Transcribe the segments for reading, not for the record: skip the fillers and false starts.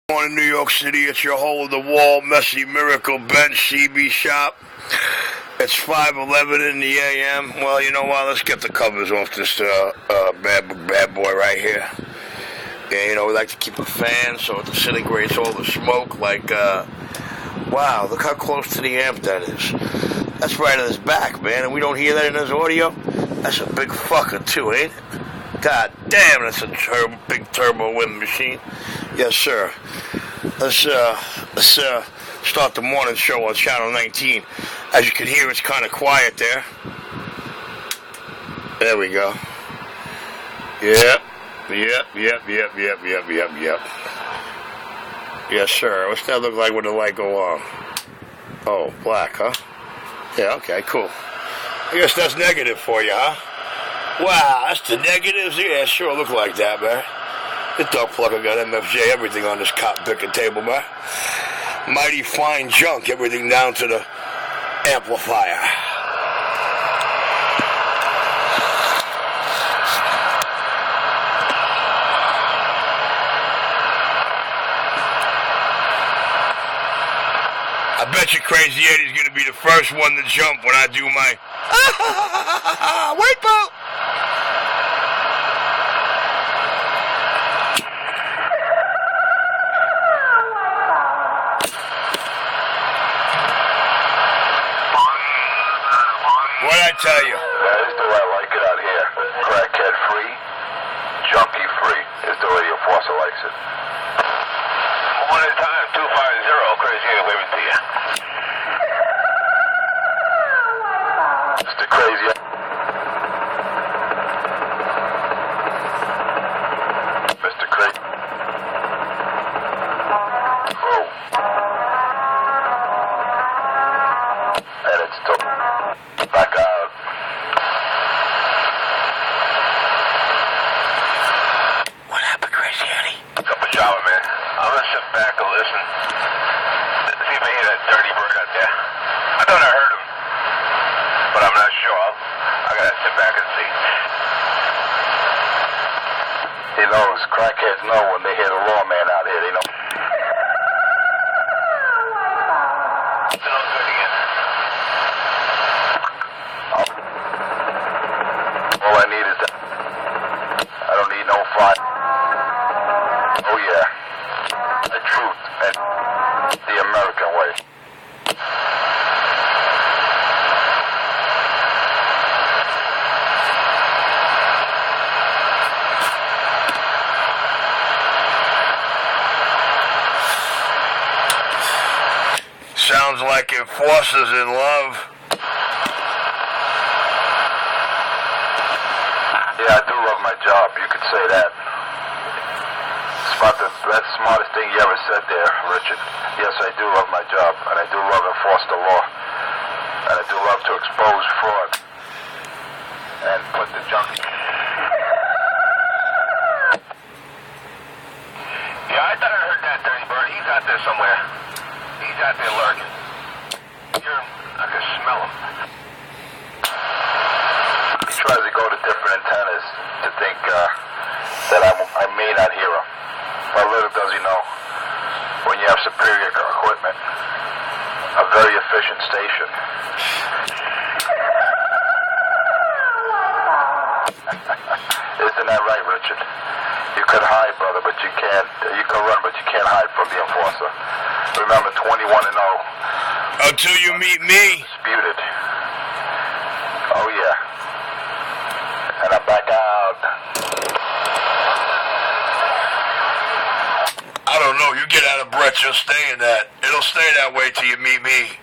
In New York City, it's your hole-in-the-wall, messy miracle bench CB shop. It's 5:11 in the a.m. Well, you know what? Let's get the covers off this bad boy right here. Yeah, you know, we like to keep a fan so it disintegrates all the smoke. Like, wow, look how close to the amp that is. That's right in his back, man, and we don't hear that in his audio. That's a big fucker too, ain't it? God damn, that's a big turbo wind machine. Yes, sir. Let's start the morning show on Channel 19. As you can hear, it's kind of quiet there. There we go. Yep. Yes, sir. What's that look like when the light go on? Oh, black, huh? Yeah, okay, cool. I guess that's negative for you, huh? Wow, that's the negatives? Yeah, sure look like that, man. This dog plucker got MFJ everything on this cotton picking table, man. Mighty fine junk, everything down to the amplifier. I bet you Crazy Eddie's gonna be the first one to jump when I do my wait, Bo! What'd I tell you? That is the way I like it out here. Crackhead free, junkie free is the way the enforcer likes it. One at a time, 250, Crazy Eddie waving to you. Mr. Crazy. Mr. Crazy. Oh. And it's still back out. What happened, Crazy Eddie? It's up a Java, man. I'm gonna sit back and listen. See if I hear that dirty bird out there. I thought I heard him, but I'm not sure. I gotta sit back and see. He knows, crackheads know when they hear the lawman out here, they know. It's no good again. All I need is that. I don't need no fire. Oh yeah. The truth and the American way. Sounds like enforcers in love. Yeah, I do love my job. You could say that. It's about the smartest thing you ever said there, Richard. Yes, I do love my job, and I do love enforce the law, and I do love to expose fraud and put the junk. Yeah, I thought I heard that dirty bird. He's out there somewhere. He's out there lurking. I can smell him. He tries to go to different antennas to think that I may not hear him. But little does he know, when you have superior equipment, a very efficient station. Isn't that right, Richard? You could hide, brother, but you can't. You can run, but you can't hide from the enforcer. Remember, 21-0. Until you meet me. Disputed. Oh yeah. And I'm back out. I don't know, you get out of breath, you'll stay in that. It'll stay that way till you meet me.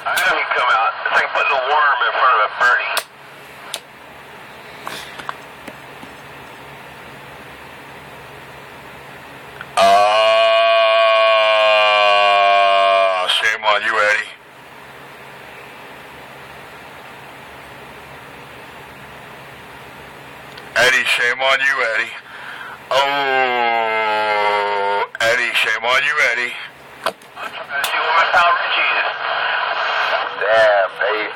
I know he come out. It's like putting a worm in front of a birdie. Shame on you, Eddie. Eddie, shame on you, Eddie. Oh, Eddie, shame on you, Eddie. I'm trying to see where my pal Richie is. Damn, baby.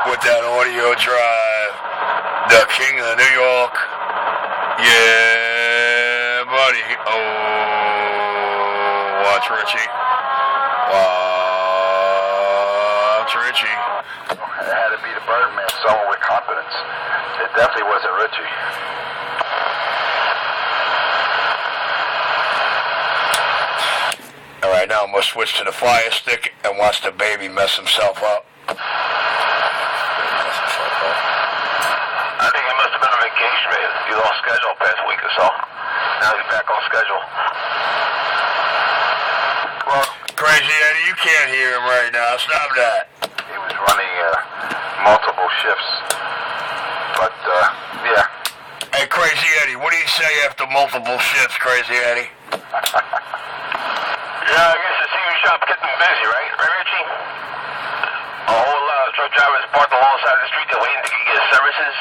With that audio drive, the king of New York. Yeah. Oh, watch Richie. Watch Richie. It had to be the Birdman Song with confidence. It definitely wasn't Richie. Alright, now I'm going to switch to the Fire Stick and watch the baby mess himself up. I think he must have been on vacation, man. He lost schedule past week or so. Now he's back on schedule. Well, Crazy Eddie, you can't hear him right now. Stop that. he was running multiple shifts. But, yeah. Hey, Crazy Eddie, what do you say after multiple shifts, Crazy Eddie? Yeah, I guess the CB shop kept them busy, right? Right, Richie? A whole lot of truck drivers parked alongside the street. They're waiting to get services.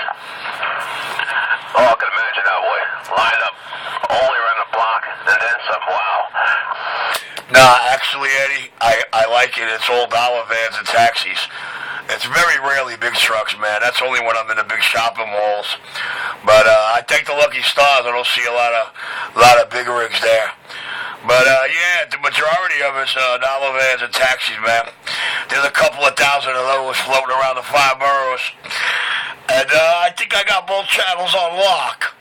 Oh, I can imagine that, boy. Lined up only around the block, and then some. Wow. Nah, actually, Eddie, I like it. It's all dollar vans and taxis. It's very rarely big trucks, man. That's only when I'm in the big shopping malls. But I take the lucky stars. I don't see a lot of big rigs there. But yeah, the majority of it's dollar vans and taxis, man. There's a couple of thousand of those floating around the 5 boroughs. And I think I got both channels on lock.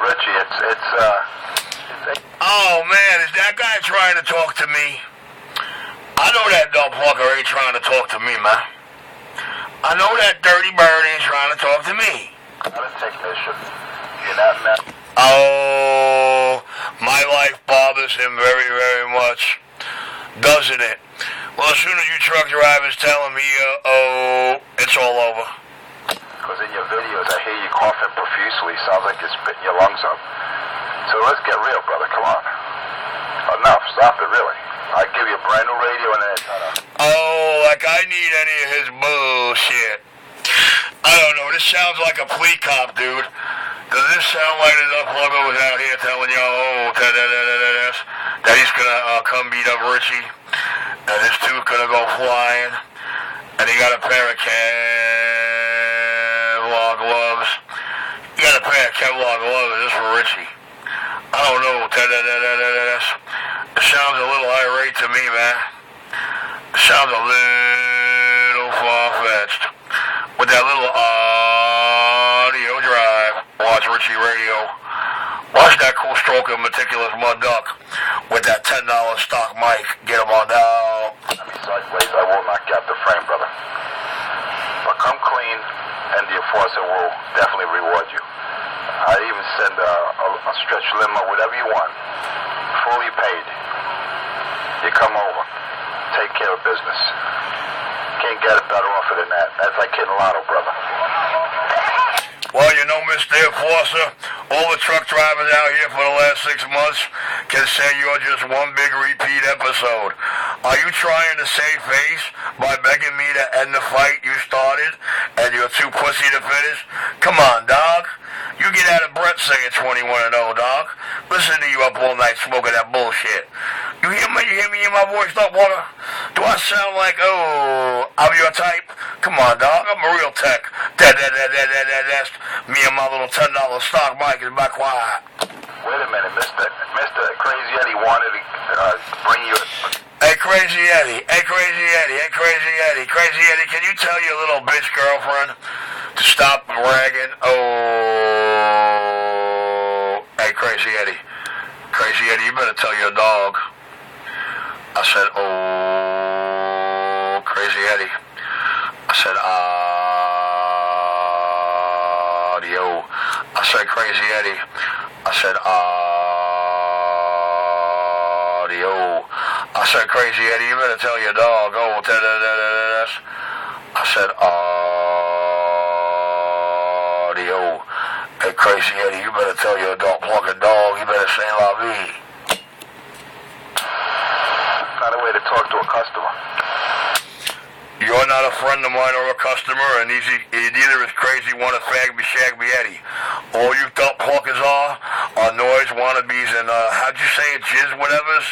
Richie, it's Oh, man, is that guy trying to talk to me? I know that dumb fucker ain't trying to talk to me, man. I know that dirty bird ain't trying to talk to me. not a technician. You're not meant. Oh, my life bothers him very, very much, doesn't it? Well, as soon as you truck drivers tell him it's all over. Because in your videos, I hear you coughing profusely. Sounds like you're spitting your lungs up. So let's get real, brother. Come on. Enough. Stop it, really. I give you a brand new radio and then it's Oh, like I need any of his bullshit. I don't know. This sounds like a plea cop, dude. Does this sound like the plugger was out here telling y'all, that he's gonna come beat up Richie, and his tooth gonna go flying, and he got a pair of Kevlar gloves. He got a pair of Kevlar gloves just for Richie. I don't know. It sounds a little irate to me, man. It sounds a little far-fetched. With that little audio drive. Watch Richie Radio. Watch that cool stroke of meticulous mud duck with that $10 stock mic. Get him on down. I mean, sideways, I will knock you out the frame, brother. But come clean, and the enforcer will definitely reward you. I even send a stretch limo, whatever you want, fully paid. You come over, take care of business. Can't get a better offer than that. That's like hitting lotto, brother. Well, you know, Mr. Enforcer, all the truck drivers out here for the last 6 months can say you're just one big repeat episode. Are you trying to save face by begging me to end the fight you started and you're too pussy to finish? Come on, dog. You get out of breath saying 21-0, dog. Listen to you up all night smoking that bullshit. You hear me? You hear me in my voice, dog, water? Do I sound like, I'm your type? Come on, dog. I'm a real tech. That's me and my little $10 stock mic is back quiet. Wait a minute, Mr. Crazy Eddie wanted to bring you Hey, Crazy Eddie. Hey, Crazy Eddie. Hey, Crazy Eddie. Crazy Eddie, can you tell your little bitch girlfriend to stop bragging? Oh. Hey, Crazy Eddie. Crazy Eddie, you better tell your dog. I said, oh, Crazy Eddie. I said, audio. I said, Crazy Eddie. I said, audio. I said, Crazy Eddie, you better tell your dog. Oh, I said, audio. Hey, Crazy Eddie, you better tell your dog, plucking dog, you better say la vie. not a way to talk to a customer. You're not a friend of mine or a customer, and neither is Crazy One of Fag Me Shag Me Eddie. All you dumb pluckers are noise wannabes and, how'd you say it, jizz whatevers?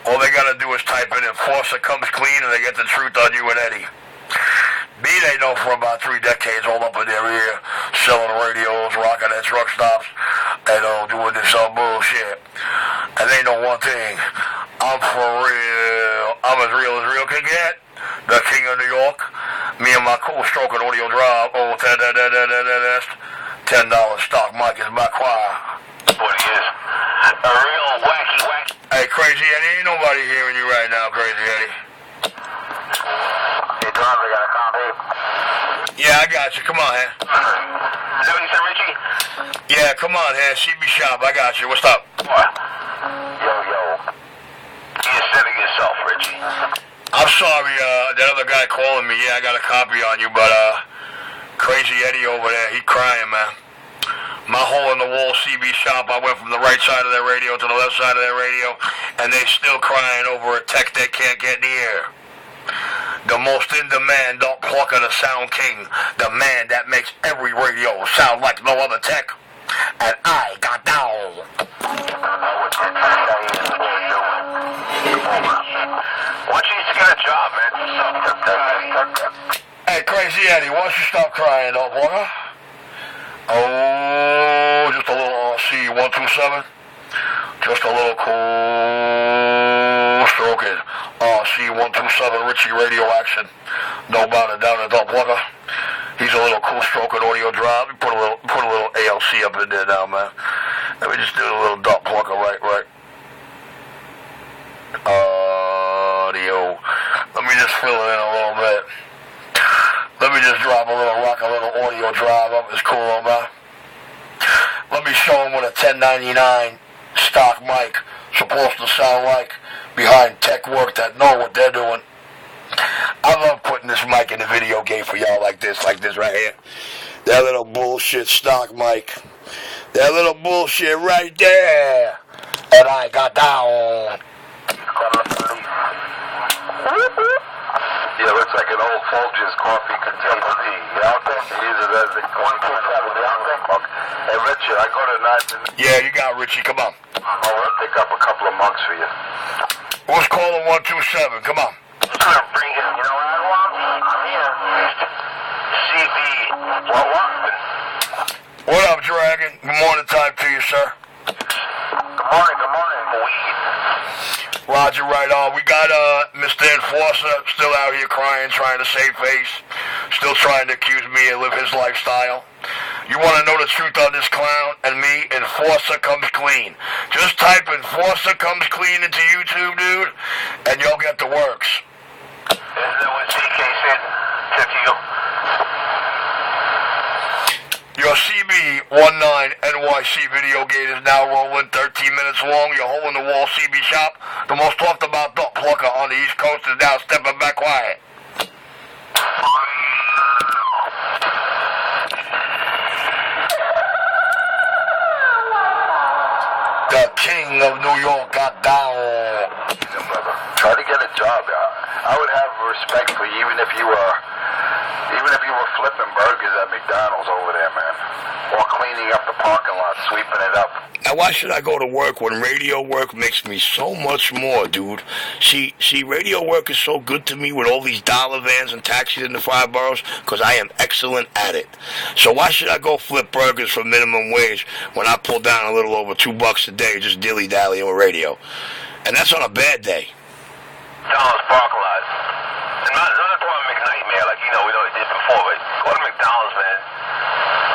All they gotta do is type in Enforcer Comes Clean and they get the truth on you and Eddie. Me, they know for about 3 decades all up in their ear, selling radios, rocking at truck stops. doing this bullshit. And they know one thing. I'm for real. I'm as real can get. The king of New York. Me and my cool stroking audio drive. Oh, that's $10 stock mic is my choir. What he is. A real wacky. Hey, Crazy Eddie, ain't nobody hearing you right now, Crazy Eddie. Hey, Don, I got a copy. Yeah, I got you. Come on, man. Is that what you said, Richie? Yeah, come on, man. CB Shop, I got you. What's up? What? Yo. You said it yourself, Richie. I'm sorry, that other guy calling me. Yeah, I got a copy on you, but, Crazy Eddie over there, he crying, man. My hole-in-the-wall CB Shop, I went from the right side of their radio to the left side of their radio, and they still crying over a tech they can't get in the air. The most in-demand don't pluck of the Sound King, the man that makes every radio sound like no other tech, and I got down. Why don't you just get a job, man? Hey, Crazy Eddie, why don't you stop crying, dog, boy? Oh, just a little C127. Just a little cool stroking. C127 Richie radio action. No bounding down the dog plugger. He's a little cool stroking audio drive. We put a little ALC up in there now, man. Let me just do a little dot plucker, right. Audio. Let me just fill it in a little bit. Let me just drop a little audio drive up. It's cool, man. Let me show him what a 1099 stock mic supposed to sound like behind tech work that know what they're doing. I love putting this mic in the video game for y'all like this right here. That little bullshit stock mic. That little bullshit right there. And I got down. Yeah, looks like an old Folgers coffee container. You out there? He uses it as the 127. You out there? Hey, Richie, I go to 9. Yeah, you got Richie. Come on. I'll pick up a couple of mugs for you. Let's call him 127. Come on. I'm gonna bring him. You know what I want? I'm here. CB. What up, Dragon? Good morning time to you, sir. Good morning. Weed. Roger, right on. We got Mr. Enforcer still out here crying, trying to save face. Still trying to accuse me and live his lifestyle. You want to know the truth on this clown and me? Enforcer comes clean. Just type Enforcer comes clean into YouTube, dude, and you'll get the works. Isn't that what CK said to you? Your Cb19nyc video gate is now rolling, 13 minutes long. Your hole-in-the-wall CB Shop, the most talked about dot plucker on the East Coast, is now stepping back quiet. The king of New York got down. Try to get a job. I would have respect for you even if you were flipping burgers at McDonald's over there, man. Or cleaning up the parking lot, sweeping it up. Now, why should I go to work when radio work makes me so much more, dude? See, radio work is so good to me with all these dollar vans and taxis in the 5 boroughs because I am excellent at it. So why should I go flip burgers for minimum wage when I pull down a little over $2 a day just dilly-dallying with radio? And that's on a bad day. McDonald's parking lots. And not to want to make a nightmare like, we did before, but go to McDonald's, man.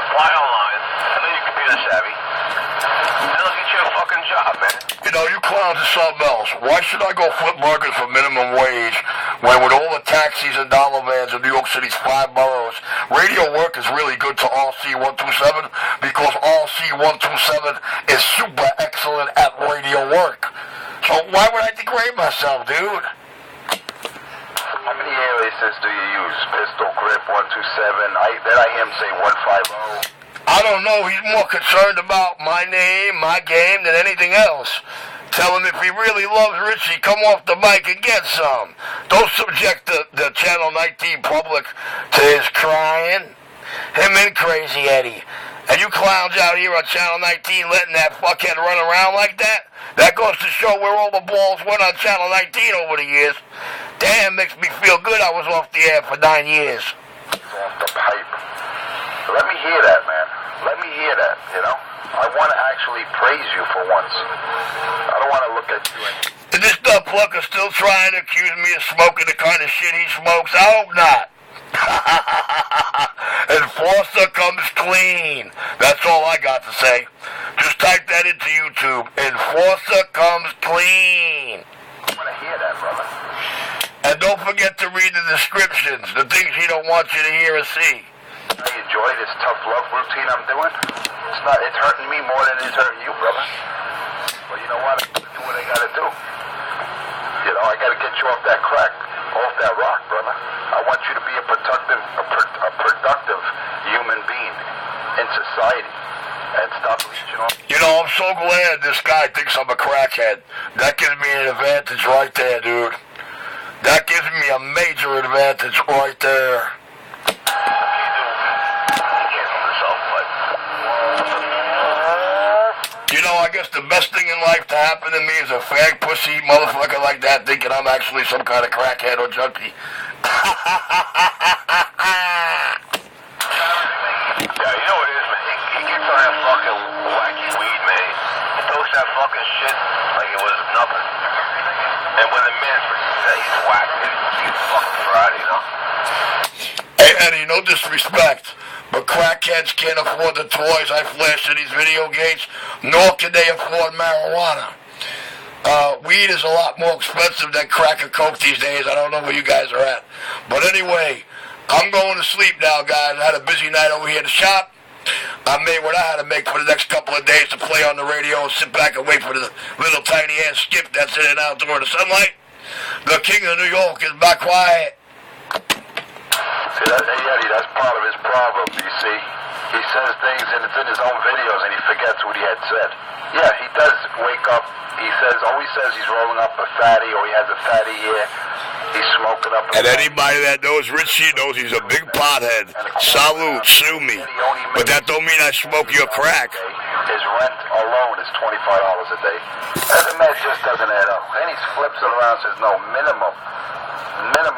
Apply online. I know you're computer savvy. And they'll get you a fucking job, man. You clowns are something else. Why should I go flip burgers for minimum wage when with all the taxis and dollar vans in New York City's 5 boroughs, radio work is really good to RC127 because RC127 is super excellent at radio work. So why would I degrade myself, dude? How many aliases do you use? Pistol, Grip, 127. Then I hear him say 150. I don't know. He's more concerned about my name, my game, than anything else. Tell him if he really loves Richie, come off the mic and get some. Don't subject the Channel 19 public to his crying. Him and Crazy Eddie. And you clowns out here on Channel 19 letting that fuckhead run around like that? That goes to show where all the balls went on Channel 19 over the years. Damn, makes me feel good I was off the air for 9 years. Off the pipe. Let me hear that, man. Let me hear that, I want to actually praise you for once. I don't want to look at you and... Is this dumb plucker still trying to accuse me of smoking the kind of shit he smokes? I hope not. Enforcer comes clean. That's all I got to say. Just type that into YouTube. Enforcer comes clean. I want to hear that, brother. And don't forget to read the descriptions, the things he don't want you to hear or see. I enjoy this tough love routine I'm doing. It's hurting me more than it's hurting you, brother. But you know what? I do what I gotta do. You know, I gotta get you off that crack, off that rock, brother. I want you to be a productive human being in society and stop reaching off. You know, I'm so glad this guy thinks I'm a crackhead. That gives me an advantage right there, dude. That gives me a major advantage right there. You know, I guess the best thing in life to happen to me is a fag pussy motherfucker like that thinking I'm actually some kind of crackhead or junkie. Yeah, you know what it is, man. He gets on that fucking wacky weed, man. He toast that fucking shit like it was nothing. And when the man's he's whacked, he's fucking fried, you know? Hey, Eddie, no disrespect, but crackheads can't afford the toys I flash in these video games, nor can they afford marijuana. Weed is a lot more expensive than crack or coke these days. I don't know where you guys are at. But anyway, I'm going to sleep now, guys. I had a busy night over here at the shop. I made what I had to make for the next couple of days to play on the radio and sit back and wait for the little tiny ass skip that's in and out during the sunlight. The king of New York is back quiet. See, Eddie, that's part of his problem, you see. He says things and it's in his own videos and he forgets what he had said. Yeah, he does wake up. He always says he's rolling up a fatty or he has a fatty here. He's smoking up. And anybody that knows Richie knows he's a big pothead. Salute, sue me. But that don't mean I smoke your crack. His rent alone is $25 a day. That just doesn't add up. Then he flips it around and says, no, minimum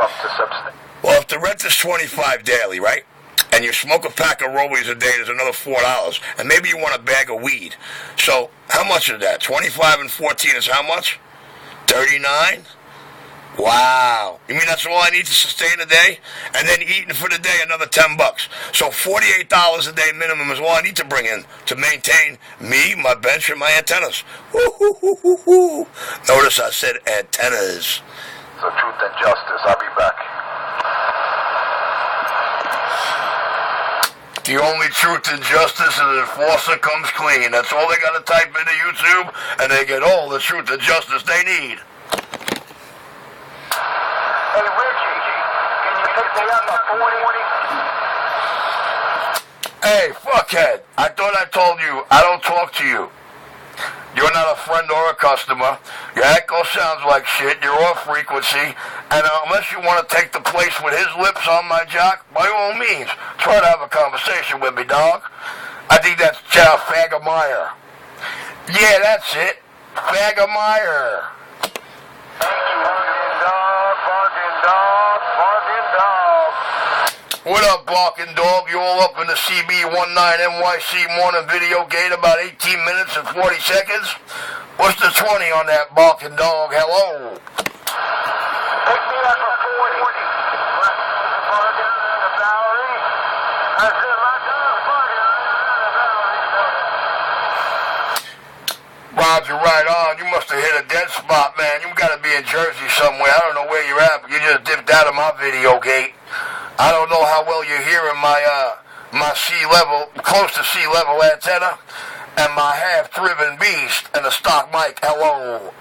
to subsistence. Well, if the rent is $25 daily, right? And you smoke a pack of rollies a day, there's another $4. And maybe you want a bag of weed. So, how much is that? 25 and 14 is how much? 39? Wow. You mean that's all I need to sustain a day? And then eating for the day, another $10. So $48 a day minimum is all I need to bring in to maintain me, my bench, and my antennas. Woo-hoo-hoo-hoo-hoo. Notice I said antennas. So truth and justice. I'll be back. The only truth and justice is Enforcer comes clean. That's all they got to type into YouTube, and they get all the truth and justice they need. Hey, Richie, can you pick me up at 420? Hey, fuckhead, I thought I told you, I don't talk to you. You're not a friend or a customer. Your echo sounds like shit. You're off frequency. And unless you want to take the place with his lips on my jock, by all means, try to have a conversation with me, dog. I think that's Chao Feng. Yeah, that's it. Faggermeyer. What up, barking dog? You all up in the Cb19nyc morning video gate about 18 minutes and 40 seconds? What's the 20 on that barking dog? Hello? Pick me up at 40. Roger, right on. You must have hit a dead spot, man. You got to be in Jersey somewhere. I don't know where you're at, but you just dipped out of my video gate. I don't know how well you're hearing my sea level, close to sea level antenna, and my half-driven beast and a stock mic. Hello.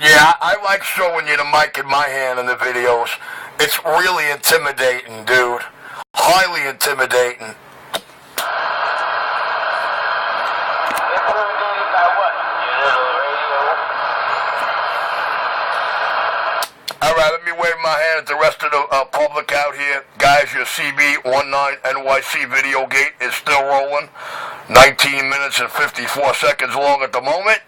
Yeah, I like showing you the mic in my hand in the videos. It's really intimidating, dude. Highly intimidating. Alright, let me wave my hand at the rest of the public out here. Guys, your Cb19nyc video gate is still rolling. 19 minutes and 54 seconds long at the moment.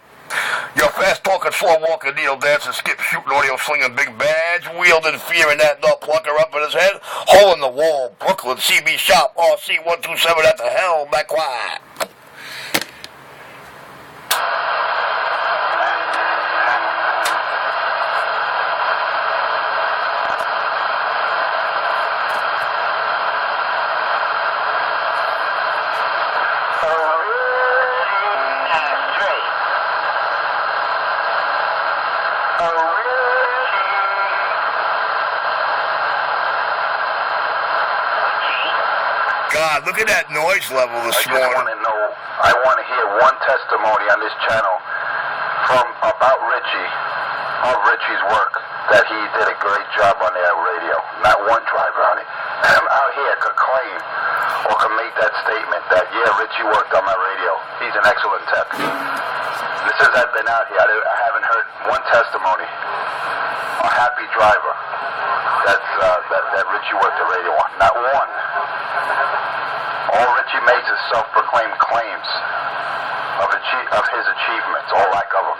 Your fast-talking, slow-walking, needle dancing, skip shooting, audio slinging, big badge wielding, fearing that nut plucker up in his head, hole in the wall, Brooklyn, CB shop, RC127 at the hell, back quiet. God, look at that noise level this morning. I want to hear one testimony on this channel about Richie, of Richie's work, that he did a great job on their radio. Not one driver on it out here could claim or could make that statement that, yeah, Richie worked on my radio. He's an excellent tech. And since I've been out here, I haven't heard one testimony, a happy driver, that Richie worked the radio on. Not one. All Richie makes is self-proclaimed claims of his achievements, all lack of them.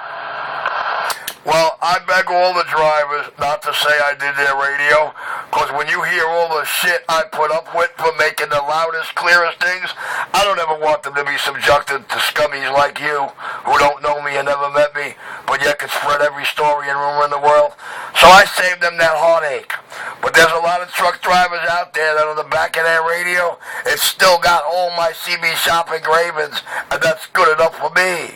Well, I beg all the drivers not to say I did their radio, because when you hear all the shit I put up with for making the loudest, clearest things, I don't ever want them to be subjected to scummies like you, who don't know me and never met me, but yet could spread every story and rumor in the world. So I saved them that heartache. But there's a lot of truck drivers out there that on the back of their radio, it's still got all my CB shop engravings, and that's good enough for me.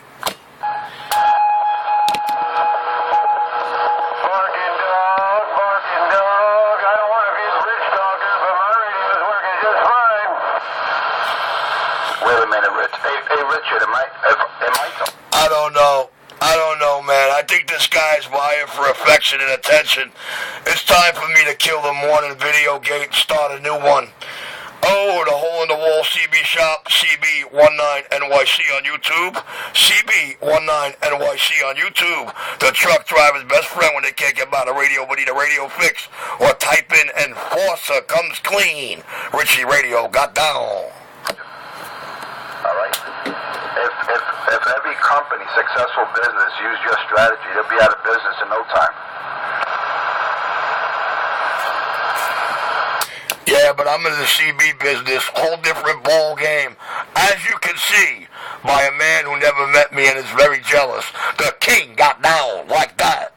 I don't know, man. I think this guy's vying for affection and attention. It's time for me to kill the morning video gate and start a new one. Oh, the hole in the wall CB shop, Cb19nyc on YouTube, Cb19nyc on YouTube. The truck driver's best friend when they can't get by the radio but need a radio fix. Or type in Enforcer comes clean. Richie Radio got down. All right. If every company, successful business, used your strategy, they'll be out of business in no time. Yeah, but I'm in the CB business, whole different ball game. As you can see, by a man who never met me and is very jealous. The king got down like that.